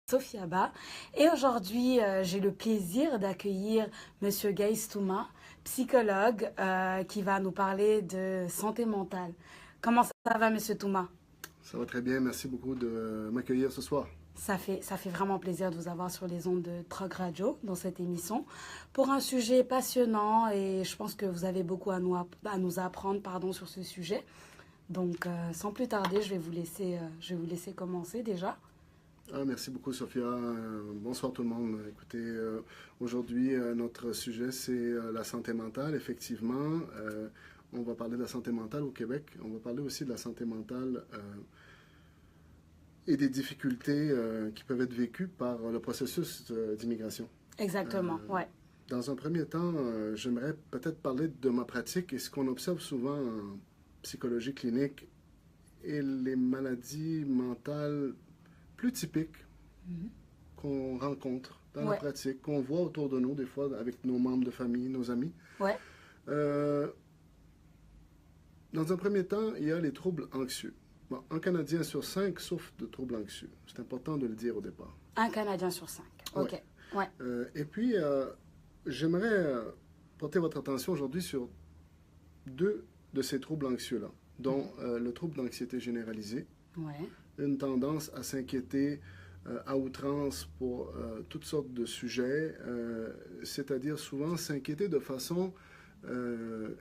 Sophia Ba et aujourd'hui j'ai le plaisir d'accueillir Monsieur Gaïs Touma, psychologue qui va nous parler de santé mentale. Comment ça va Monsieur Touma? Ça va très bien, merci beaucoup de m'accueillir ce soir. Ça fait vraiment plaisir de vous avoir sur les ondes de Trog Radio dans cette émission pour un sujet passionnant et je pense que vous avez beaucoup à nous apprendre sur ce sujet. Donc sans plus tarder, je vais vous laisser commencer déjà. Merci beaucoup Sophia. Bonsoir tout le monde. Écoutez, aujourd'hui notre sujet c'est la santé mentale. Effectivement, on va parler de la santé mentale au Québec. On va parler aussi de la santé mentale et des difficultés qui peuvent être vécues par le processus d'immigration. Exactement, ouais. Dans un premier temps, j'aimerais peut-être parler de ma pratique et ce qu'on observe souvent en psychologie clinique et les maladies mentales plus typiques qu'on rencontre dans la pratique, qu'on voit autour de nous, des fois avec nos membres de famille, nos amis. Ouais. Dans un premier temps, il y a les troubles anxieux. Bon, un Canadien sur 5 souffre de troubles anxieux. C'est important de le dire au départ. Un Canadien sur 5. Ok. Ouais. Et puis, j'aimerais porter votre attention aujourd'hui sur deux de ces troubles anxieux-là, dont le trouble d'anxiété généralisée, une tendance à s'inquiéter à outrance pour toutes sortes de sujets, c'est-à-dire souvent s'inquiéter de façon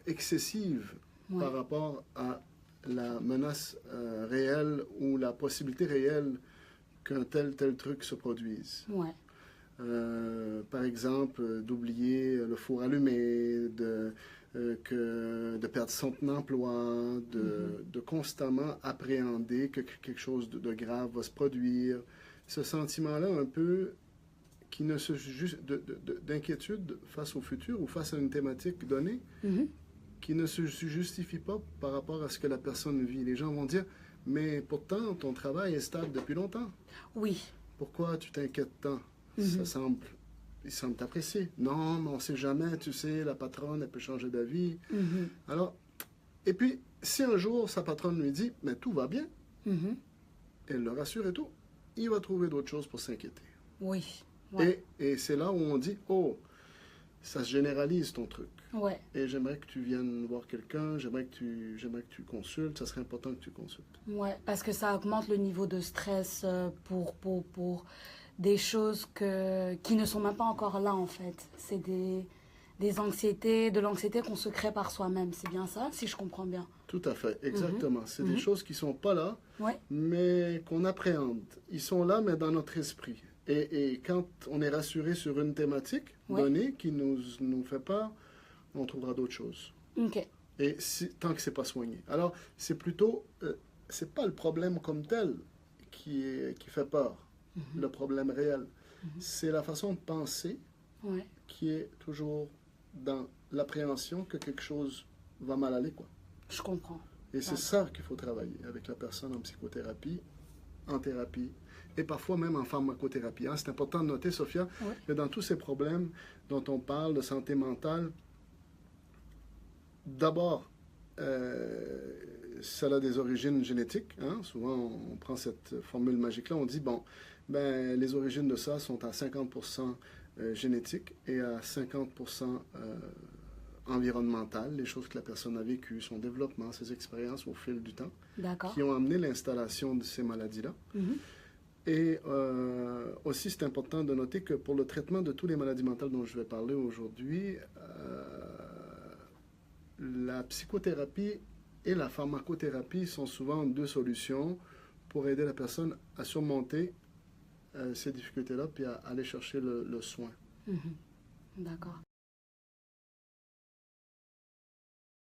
excessive par rapport à la menace réelle ou la possibilité réelle qu'un tel truc se produise. Par exemple, d'oublier le four allumé, de perdre son emploi, de constamment appréhender que quelque chose de grave va se produire. Ce sentiment-là un peu qui ne se d'inquiétude face au futur ou face à une thématique donnée, qui ne se justifie pas par rapport à ce que la personne vit. Les gens vont dire, mais pourtant, ton travail est stable depuis longtemps. Oui. Pourquoi tu t'inquiètes tant? Il semble t'apprécier. Non, mais on ne sait jamais, tu sais, la patronne, elle peut changer d'avis. Alors, et puis, si un jour sa patronne lui dit, mais tout va bien, elle le rassure et tout, il va trouver d'autres choses pour s'inquiéter. Oui. Et c'est là où on dit, oh, ça se généralise ton truc. Et j'aimerais que tu viennes voir quelqu'un, j'aimerais que tu consultes, ça serait important que tu consultes. Parce que ça augmente le niveau de stress pour des choses qui ne sont même pas encore là, en fait. C'est des anxiétés, de l'anxiété qu'on se crée par soi-même. C'est bien ça, si je comprends bien? Tout à fait, exactement. C'est des choses qui ne sont pas là, mais qu'on appréhende. Ils sont là, mais dans notre esprit. Et quand on est rassuré sur une thématique donnée qui nous fait peur, on trouvera d'autres choses. Et tant que ce n'est pas soigné. Alors, c'est plutôt, c'est pas le problème comme tel qui fait peur. Le problème réel. C'est la façon de penser qui est toujours dans l'appréhension que quelque chose va mal aller, quoi. Je comprends. Et c'est ça qu'il faut travailler avec la personne en psychothérapie, en thérapie, et parfois même en pharmacothérapie. C'est important de noter, Sophia, que dans tous ces problèmes dont on parle de santé mentale, d'abord, ça a des origines génétiques. Souvent, on prend cette formule magique-là, on dit, bon, ben, les origines de ça sont à 50% génétiques et à 50% environnementales, les choses que la personne a vécues, son développement, ses expériences au fil du temps, qui ont amené l'installation de ces maladies-là. Et aussi, c'est important de noter que pour le traitement de toutes les maladies mentales dont je vais parler aujourd'hui, la psychothérapie et la pharmacothérapie sont souvent deux solutions pour aider la personne à surmonter ces difficultés-là puis à aller chercher le soin. D'accord.